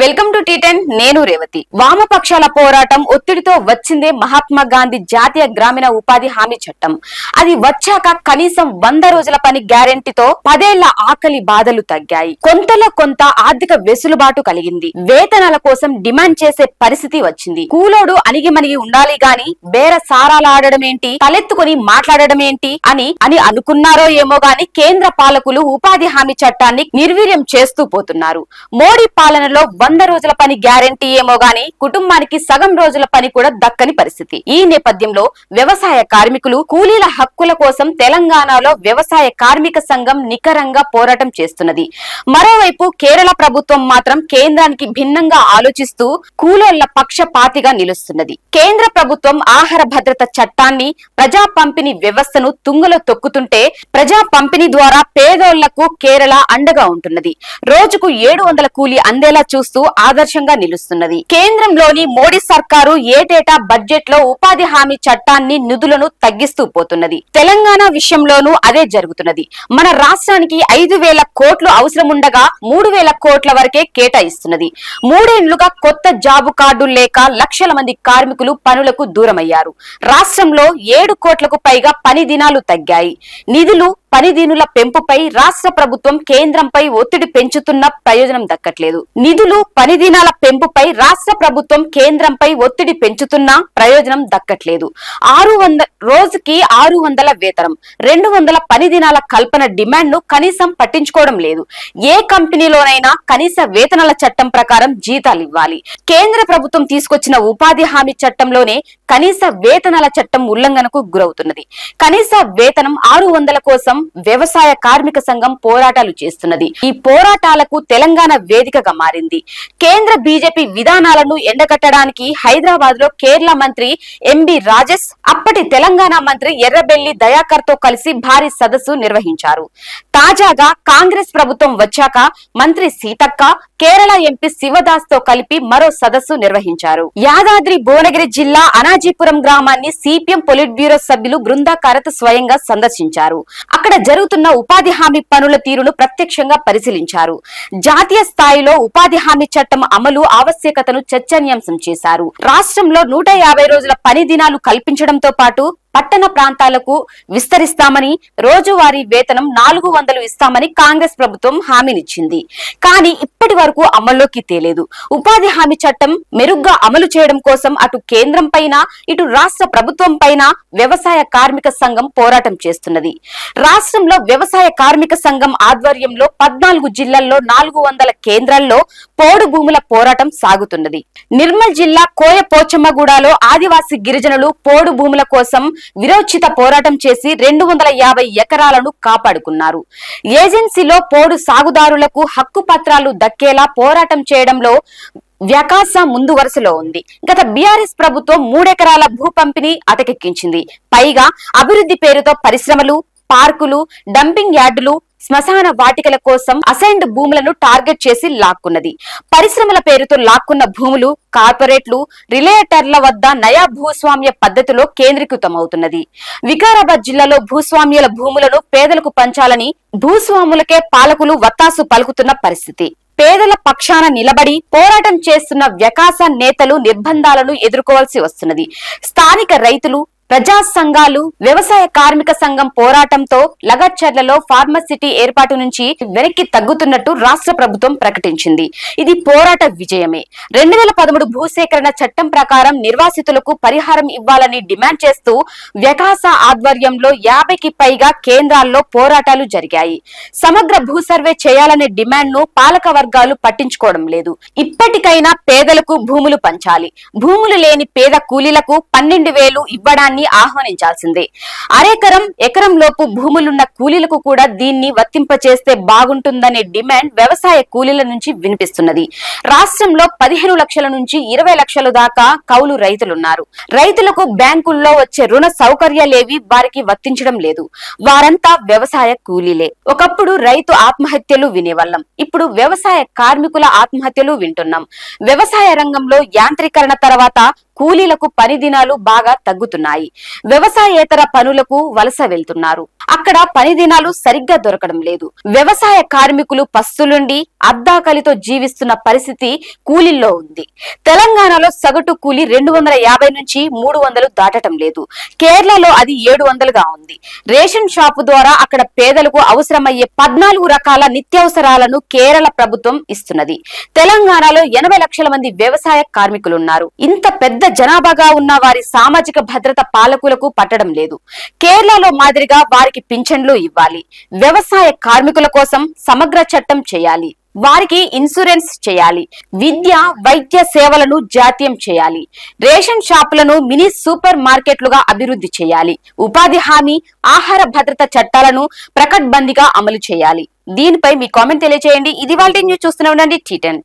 Welcome to టీ10 నేను రేవతి. వామపక్షాల పోరాటం ఒత్తిడితో వచ్చిందే మహాత్మా గాంధీ జాతీయ గ్రామీణ ఉపాధి హామీ చట్టం. అది వచ్చాక కనీసం 100 రోజుల పని గ్యారెంటీతో 10 ఏళ్ల ఆకలి బాధలు తగ్గాయి. కొంతలో కొంత ఆర్థిక వెసులుబాటు కలిగింది. వేతనాల కోసం డిమాండ్ చేసే పరిస్థితి వచ్చింది. కూలోడు అణిగిమణిగి ఉండాలి గాని బేర సారాలాడడం ఏంటి, తలెత్తుకుని మాట్లాడడం ఏంటి అని అనుకున్నారో ఏమో గాని కేంద్ర పాలకులు ఉపాధి హామీ చట్టాన్ని నిర్వీర్యం చేస్తూ పోతున్నారు. మోడీ పాలనలో 100 రోజుల పని గ్యారెంటీ ఏమో గాని కుటుంబానికి సగం రోజుల పని కూడా దక్కని పరిస్థితి. ఈ నేపథ్యంలో వ్యవసాయ కార్మికులు కూలీల హక్కుల కోసం తెలంగాణలో వ్యవసాయ కార్మిక సంఘం నికరంగా పోరాటం చేస్తున్నది. మరోవైపు కేరళ ప్రభుత్వం మాత్రం కేంద్రానికి భిన్నంగా ఆలోచిస్తూ కూలోళ్ల పక్షపాతిగా నిలుస్తున్నది. కేంద్ర ప్రభుత్వం ఆహార భద్రత చట్టాన్ని, ప్రజా పంపిణీ వ్యవస్థను తుంగలో తొక్కుతుంటే ప్రజా పంపిణీ ద్వారా పేదోళ్లకు కేరళ అండగా ఉంటున్నది. రోజుకు 700 కూలీ అందేలా చూస్తూ ఆదర్శంగా నిలుస్తున్నది. కేంద్రంలోని మోడీ సర్కారు ఏటేటా బడ్జెట్ లో ఉపాధి హామీ చట్టాన్ని నిధులను తగ్గిస్తూ పోతున్నది. తెలంగాణ విషయంలోనూ అదే జరుగుతున్నది. మన రాష్ట్రానికి 5,000 కోట్లు అవసరం ఉండగా 3,000 కోట్ల వరకే కేటాయిస్తున్నది. 3 ఏళ్లుగా కొత్త జాబు కార్డులు లేక లక్షల మంది కార్మికులు పనులకు దూరమయ్యారు. రాష్ట్రంలో 7 కోట్లకు పైగా పని దినాలు తగ్గాయి. నిధులు, పని దినుల పెంపుపై రాష్ట్ర ప్రభుత్వం కేంద్రంపై ఒత్తిడి పెంచుతున్న ప్రయోజనం దక్కట్లేదు. నిధులు, పని దినాల పెంపుపై రాష్ట్ర ప్రభుత్వం కేంద్రంపై ఒత్తిడి పెంచుతున్న ప్రయోజనం దక్కట్లేదు. 600 రోజుకి 600 వేతనం, 200 పని దినాల కల్పన డిమాండ్ ను కనీసం పట్టించుకోవడం లేదు. ఏ కంపెనీలోనైనా కనీస వేతనాల చట్టం ప్రకారం జీతాలు ఇవ్వాలి. కేంద్ర ప్రభుత్వం తీసుకొచ్చిన ఉపాధి హామీ చట్టంలోనే కనీస వేతనాల చట్టం ఉల్లంఘనకు గురవుతున్నది. కనీస వేతనం 600 కోసం వ్యవసాయ కార్మిక సంఘం పోరాటాలు చేస్తున్నది. ఈ పోరాటాలకు తెలంగాణ వేదికగా మారింది. కేంద్ర బీజేపీ విధానాలను ఎండగట్టడానికి హైదరాబాద్ లో కేరళ మంత్రి ఎంబి రాజేష్, అప్పటి తెలంగాణ మంత్రి ఎర్రబెల్లి దయాకర్ తో కలిసి భారీ సదస్సు నిర్వహించారు. తాజాగా కాంగ్రెస్ ప్రభుత్వం వచ్చాక మంత్రి సీతక్క, కేరళ ఎంపీ శివదాస్ తో కలిపి మరో సదస్సు నిర్వహించారు. యాదాద్రి భువనగిరి జిల్లా అనాజీపురం గ్రామాన్ని సిపిఎం పొలిట్ బ్యూరో సభ్యులు బృందాకారత్ స్వయంగా సందర్శించారు. అక్కడ జరుగుతున్న ఉపాధి హామీ పనుల తీరును ప్రత్యక్షంగా పరిశీలించారు. జాతీయ స్థాయిలో ఉపాధి హామీ చట్టం అమలు ఆవశ్యకతను చర్చనీయాంశం చేశారు. రాష్ట్రంలో 150 రోజుల పని దినాలు కల్పించడంతో పాటు పట్టణ ప్రాంతాలకు విస్తరిస్తామని, రోజువారీ వేతనం 400 ఇస్తామని కాంగ్రెస్ ప్రభుత్వం హామీనిచ్చింది. కానీ ఇప్పటి వరకు అమల్లోకి తేలేదు. ఉపాధి హామీ చట్టం మెరుగ్గా అమలు చేయడం కోసం అటు కేంద్రం పైన, ఇటు రాష్ట్ర ప్రభుత్వం పైన వ్యవసాయ కార్మిక సంఘం పోరాటం చేస్తున్నది. రాష్ట్రంలో వ్యవసాయ కార్మిక సంఘం ఆధ్వర్యంలో 14 జిల్లాల్లో 400 కేంద్రాల్లో పోడు భూముల పోరాటం సాగుతున్నది. నిర్మల్ జిల్లా కోయపోచమ్మగూడలో ఆదివాసీ గిరిజనులు పోడు భూముల కోసం విరోచిత పోరాటం చేసి 250 ఎకరాలను కాపాడుకున్నారు. ఏజెన్సీలో పోడు సాగుదారులకు హక్కు పత్రాలు దక్కేలా పోరాటం చేయడంలో వ్యాకాస ముందు వరుసలో ఉంది. గత బీఆర్ఎస్ ప్రభుత్వం 3 ఎకరాల భూ పంపిణీ అటకెక్కించింది. పైగా అభివృద్ధి పేరుతో పరిశ్రమలు, పార్కులు, డంపింగ్ యార్డులు, శ్మశాన వాటికల కోసం అసైన్డ్ భూములను టార్గెట్ చేసి లాక్కున్నది. పరిశ్రమల పేరుతో లాక్కున్న భూములు కార్పొరేట్లు, రిలేటర్ల వద్ద నయా భూస్వామ్య పద్ధతిలో కేంద్రీకృతమవుతున్నది. వికారాబాద్ జిల్లాలో భూస్వామ్యుల భూములను పేదలకు పంచాలని భూస్వాములకే పాలకులు వత్తాసు పలుకుతున్న పరిస్థితి. పేదల పక్షాన నిలబడి పోరాటం చేస్తున్న వ్యాకాస నేతలు నిర్బంధాలను ఎదుర్కోవాల్సి వస్తున్నది. స్థానిక రైతులు, ప్రజా సంఘాలు, వ్యవసాయ కార్మిక సంఘం పోరాటంతో లగచర్లలో ఫార్మసిటీ ఏర్పాటు నుంచి వెనక్కి తగ్గుతున్నట్టు రాష్ట్ర ప్రభుత్వం ప్రకటించింది. ఇది పోరాట విజయమే. 2013 భూసేకరణ చట్టం ప్రకారం నిర్వాసితులకు పరిహారం ఇవ్వాలని డిమాండ్ చేస్తూ వ్యాకాస ఆధ్వర్యంలో 50కి పైగా కేంద్రాల్లో పోరాటాలు జరిగాయి. సమగ్ర భూ సర్వే చేయాలనే డిమాండ్ ను పాలక వర్గాలు పట్టించుకోవడం లేదు. ఇప్పటికైనా పేదలకు భూములు పంచాలి. భూములు లేని పేద కూలీలకు 12,000 ఇవ్వడాన్ని ఆహ్వానించాల్సిందే. అరెకరం, ఎకరం లోపు భూములున్న కూలీలకు కూడా దీన్ని వర్తింపచేస్తే బాగుంటుందనే డిమాండ్ వ్యవసాయ కూలీల నుంచి వినిపిస్తున్నది. రాష్ట్రంలో 15 లక్షల నుంచి 20 లక్షల దాకా కౌలు రైతులున్నారు. రైతులకు బ్యాంకుల్లో వచ్చే రుణ సౌకర్యాలేవి వారికి వర్తించడం లేదు. వారంతా వ్యవసాయ కూలీలే. ఒకప్పుడు రైతు ఆత్మహత్యలు వినేవాళ్ళం. ఇప్పుడు వ్యవసాయ కార్మికుల ఆత్మహత్యలు వింటున్నాం. వ్యవసాయ రంగంలో యాంత్రీకరణ తర్వాత కూలీలకు పని దినాలు బాగా తగ్గుతున్నాయి. వ్యవసాయేతర పనులకు వలస వెళ్తున్నారు. అక్కడ పని దినాలు సరిగ్గా దొరకడం లేదు. వ్యవసాయ కార్మికులు పస్తులుండి అద్దాకలితో జీవిస్తున్న పరిస్థితి కూలీల్లో ఉంది. తెలంగాణలో సగటు కూలీ 250 నుంచి 300 దాటడం లేదు. కేరళలో అది 700గా ఉంది. రేషన్ షాపు ద్వారా అక్కడ పేదలకు అవసరమయ్యే 14 రకాల నిత్యావసరాలను కేరళ ప్రభుత్వం ఇస్తున్నది. తెలంగాణలో 80 లక్షల మంది వ్యవసాయ కార్మికులున్నారు. ఇంత పెద్ద జనాభాగా ఉన్న వారి సామాజిక భద్రత పాలకులకు పట్టడం లేదు. కేరళలో మాదిరిగా వారికి పింఛన్లు ఇవ్వాలి. వ్యవసాయ కార్మికుల కోసం సమగ్ర చట్టం చేయాలి. వారికి ఇన్సూరెన్స్ చేయాలి. విద్య, వైద్య సేవలను జాతీయం చేయాలి. రేషన్ షాపులను మినీ సూపర్ మార్కెట్లుగా అభివృద్ధి చేయాలి. ఉపాధి హామీ, ఆహార భద్రత చట్టాలను ప్రకడ్బందీగా అమలు చేయాలి. దీనిపై మీ కామెంట్ తెలియజేయండి. ఇది వాళ్ళ న్యూస్ చూస్తూనే ఉండండి T10.